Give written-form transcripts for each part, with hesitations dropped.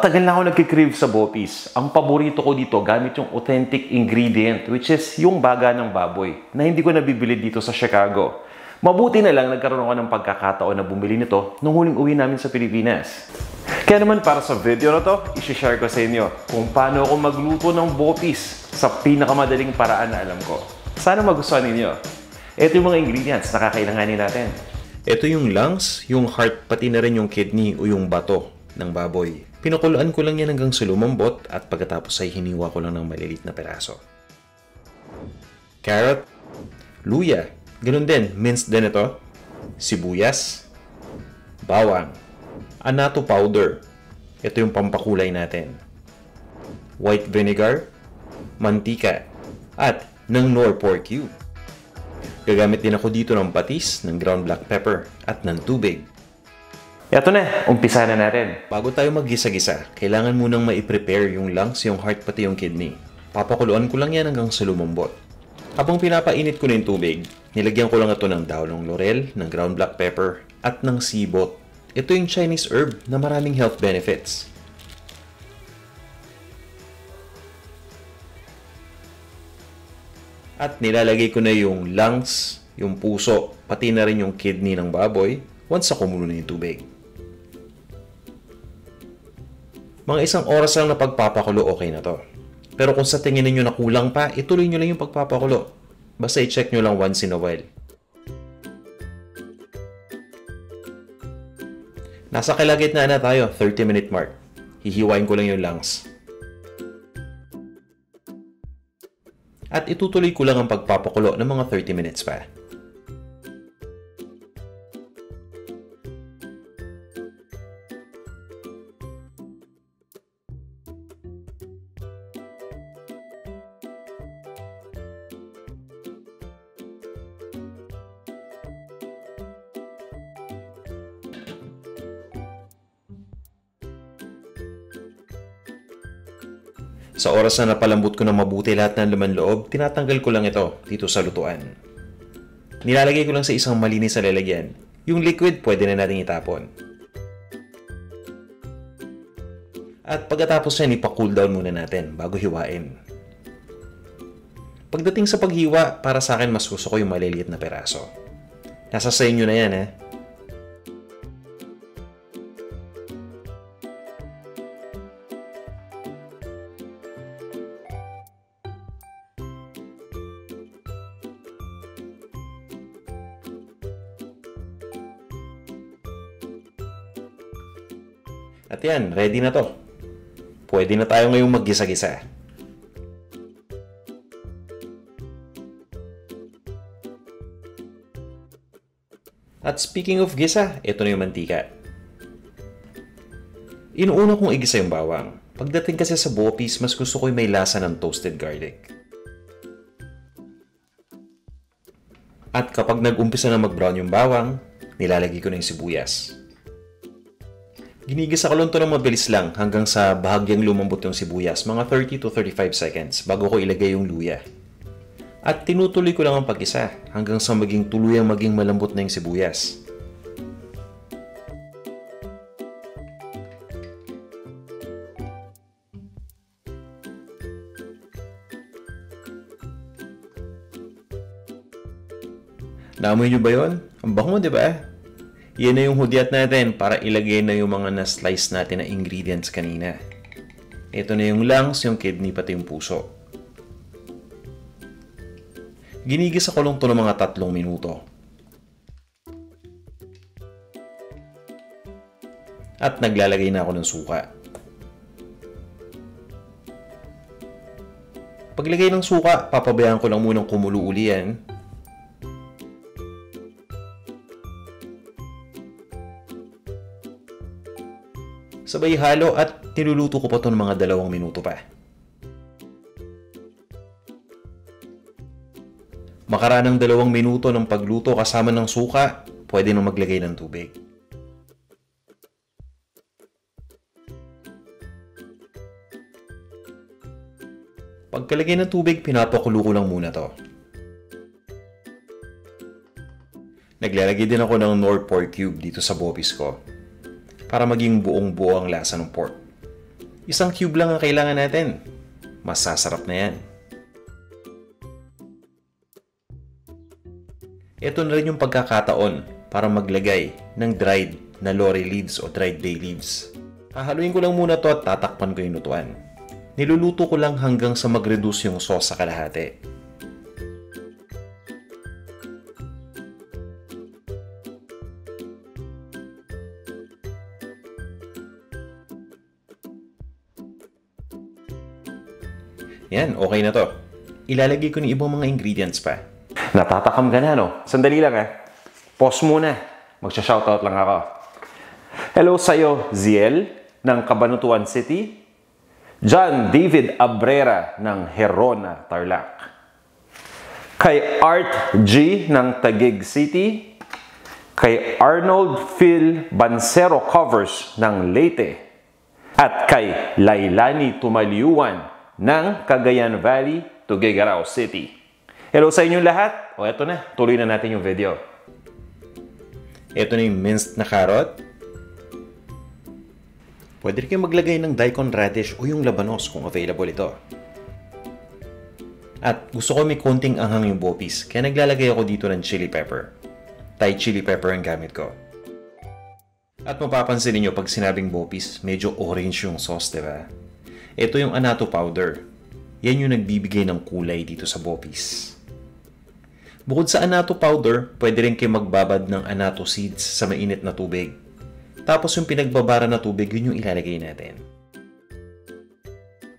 Matagal na ako nagkikrave sa Bopis. Ang paborito ko dito gamit yung authentic ingredient which is yung baga ng baboy na hindi ko nabibili dito sa Chicago. Mabuti na lang nagkaroon ako ng pagkakataon na bumili nito nung huling uwi namin sa Pilipinas. Kaya naman para sa video na to, isi-share ko sa inyo kung paano ako magluto ng Bopis sa pinakamadaling paraan na alam ko. Sana magustuhan ninyo. Ito yung mga ingredients na kakailanganin natin. Ito yung lungs, yung heart, pati na rin yung kidney o yung bato ng baboy. Pinakuluan ko lang yan hanggang sa lumambot at pagkatapos ay hiniwa ko lang ng maliliit na peraso. Carrot, luya, ganun din, minced din ito, sibuyas, bawang, annatto powder, ito yung pampakulay natin, white vinegar, mantika, at ng Knorr pork cube. Gagamit din ako dito ng patis, ng ground black pepper, at ng tubig. Ito na, umpisa na natin. Bago tayo maggisa-gisa, kailangan munang ma-prepare yung lungs, yung heart, pati yung kidney. Papakuluan ko lang yan hanggang sa lumambot. Habang pinapainit ko na yung tubig, nilagyan ko lang ito ng dahon ng laurel, ng ground black pepper, at ng sibot. Ito yung Chinese herb na maraming health benefits. At nilalagay ko na yung lungs, yung puso, pati na rin yung kidney ng baboy once na kumulo na yung tubig. Mga isang oras lang na pagpapakulo, okay na to. Pero kung sa tingin ninyo na kulang pa, ituloy nyo lang yung pagpapakulo. Basta i-check nyo lang once in a while. Nasa kalagitnaan na tayo, 30-minute mark. Hihiwain ko lang yung lungs. At itutuloy ko lang ang pagpapakulo ng mga 30 minutes pa. Sa oras na napalambot ko na mabuti lahat ng laman loob, tinatanggal ko lang ito dito sa lutuan. Nilalagay ko lang sa isang malinis na lalagyan. Yung liquid, pwede na natin itapon. At pagkatapos yan, ipa-cool down muna natin bago hiwain. Pagdating sa paghiwa, para sa akin mas gusto ko yung maliliit na peraso. Nasa sa inyo na yan, eh. At yan, ready na to. Pwede na tayo ngayong maggisa-gisa. At speaking of gisa, ito na yung mantika. Inuuna kong igisa yung bawang. Pagdating kasi sa Bopis, mas gusto ko yung may lasa ng toasted garlic. At kapag nag-umpisa na mag-brown yung bawang, nilalagay ko na yung sibuyas. Ginigisa ko lang ito ng mabilis lang hanggang sa bahagyang lumambot yung sibuyas, mga 30 to 35 seconds bago ko ilagay yung luya. At tinutuloy ko lang ang pag-isa hanggang sa maging tuluyang maging malambot na yung sibuyas. Naamoy nyo ba yun? Ang bango, di ba? Yan na yung hudyat natin para ilagay na yung mga na-slice natin na ingredients kanina. Ito na yung lungs, yung kidney, pati yung puso. Ginigisa ko lang ito ng mga 3 minuto. At naglalagay na ako ng suka. Paglagay ng suka, papabayaan ko lang munang kumulo uli yan. Sabay halo at niluluto ko pa ito ng mga 2 minuto pa. Makaraan ng 2 minuto ng pagluto kasama ng suka, pwede nang maglagay ng tubig. Pagkalagay ng tubig, pinapakulo ko lang muna to. Naglalagay din ako ng Knorr pork cube dito sa Bopis ko para maging buong-buo ang lasa ng pork. Isang cube lang ang kailangan natin. Masasarap na yan. Ito na rin yung pagkakataon para maglagay ng dried na laurel leaves o dried bay leaves. Hahaluin ko lang muna to at tatakpan ko yung lutuan. Niluluto ko lang hanggang sa mag-reduce yung sauce sa kalahati. Yan, okay na to. Ilalagay ko ng ibang mga ingredients pa. Natatakam ka na, no? Sandali lang, Pause muna. Magsha-shoutout lang ako. Hello sa'yo, Ziel ng Cabanatuan City. John David Abrera ng Herona, Tarlac. Kay Art G ng Taguig City. Kay Arnold Phil Bansero Covers ng Leyte. At kay Lailani Tumaliuan ng Cagayan Valley, Tuguegarao City. Hello sa inyong lahat. O eto na, tuloy na natin yung video. Ito na yung minced na carrot. Pwede rin kayong maglagay ng daikon radish o yung labanos kung available ito. At gusto ko may konting anghang yung bopis, kaya naglalagay ako dito ng chili pepper. Thai chili pepper ang gamit ko. At mapapansin niyo pag sinabing bopis, medyo orange yung sauce, diba? Ito yung annatto powder. Yan yung nagbibigay ng kulay dito sa bopis. Bukod sa annatto powder, pwede rin kayo magbabad ng annatto seeds sa mainit na tubig. Tapos yung pinagbabara na tubig, yun yung ilalagay natin.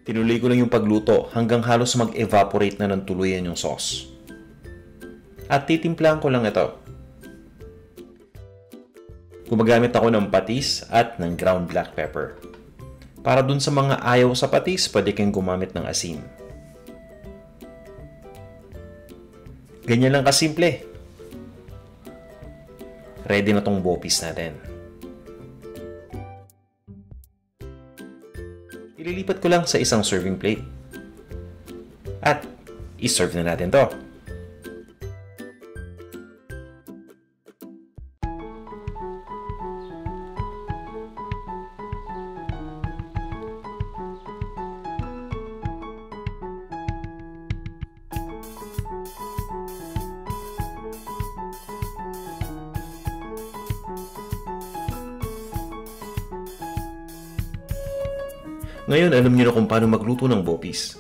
Tinuloy ko lang yung pagluto hanggang halos mag-evaporate na ng tuluyan yung sauce. At titimplahan ko lang ito. Gumagamit ako ng patis at ng ground black pepper. Para dun sa mga ayaw sa patis, pwede kayong gumamit ng asin. Ganyan lang kasimple. Ready na tong bopis natin. Ililipat ko lang sa isang serving plate. At i-serve na natin to. Ngayon, alam niyo na kung paano magluto ng bopis.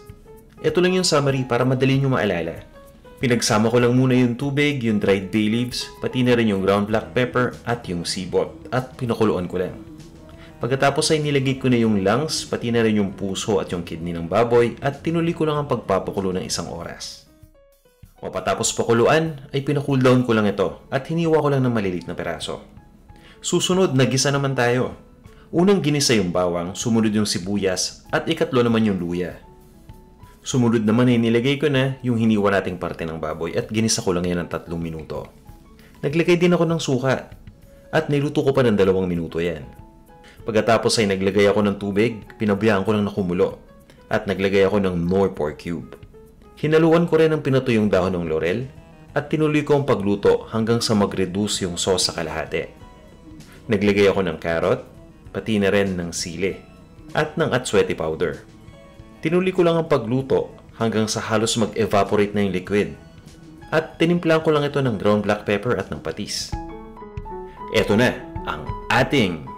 Ito lang yung summary para madali niyo maalala. Pinagsama ko lang muna yung tubig, yung dried bay leaves, pati na rin yung ground black pepper at yung sibot at pinakuluan ko lang. Pagkatapos ay nilagay ko na yung lungs, pati na rin yung puso at yung kidney ng baboy at tinuli ko lang ang pagpapakulo ng 1 oras. O patapos pakuluan, ay pinacool down ko lang ito at hiniwa ko lang ng maliliit na peraso. Susunod, nagisa naman tayo. Unang ginisa yung bawang, sumunod yung sibuyas, at ikatlo naman yung luya. Sumunod naman ay nilagay ko na yung hiniwa nating parte ng baboy at ginisa ko lang yan ng 3 minuto. Naglagay din ako ng suka at niluto ko pa ng 2 minuto yan. Pagkatapos ay naglagay ako ng tubig, pinabayaan ko lang na kumulo at naglagay ako ng Knorr pork cube. Hinaluan ko rin ng pinatuyong dahon ng laurel at tinuloy ko ang pagluto hanggang sa mag-reduce yung sauce sa kalahati. Naglagay ako ng carrot, pati na rin ng sili at ng atswete powder. Tinuli ko lang ang pagluto hanggang sa halos mag-evaporate na yung liquid. At tinimplan ko lang ito ng ground black pepper at ng patis. Ito na ang ating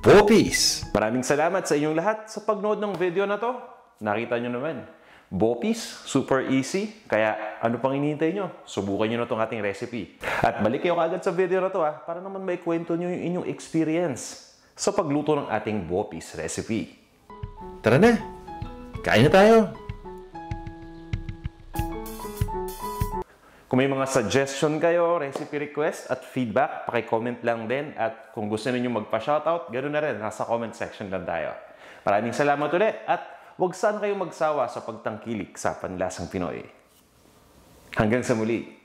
bopis! Maraming salamat sa inyong lahat sa pagnood ng video na to. Nakita nyo naman, bopis, super easy. Kaya ano pang hinihintay nyo? Subukan nyo na itong ating recipe. At balik kayo kaagad sa video na to para naman may kwento nyo yung inyong experience sa pagluto ng ating bopis recipe. Tara na! Kain na tayo! Kung may mga suggestion kayo, recipe request at feedback, paki-comment lang din. At kung gusto niyo magpa-shoutout, ganoon na rin, nasa comment section lang tayo. Maraming salamat ulit at huwag sana kayong magsawa sa pagtangkilik sa panlasang Pinoy. Hanggang sa muli!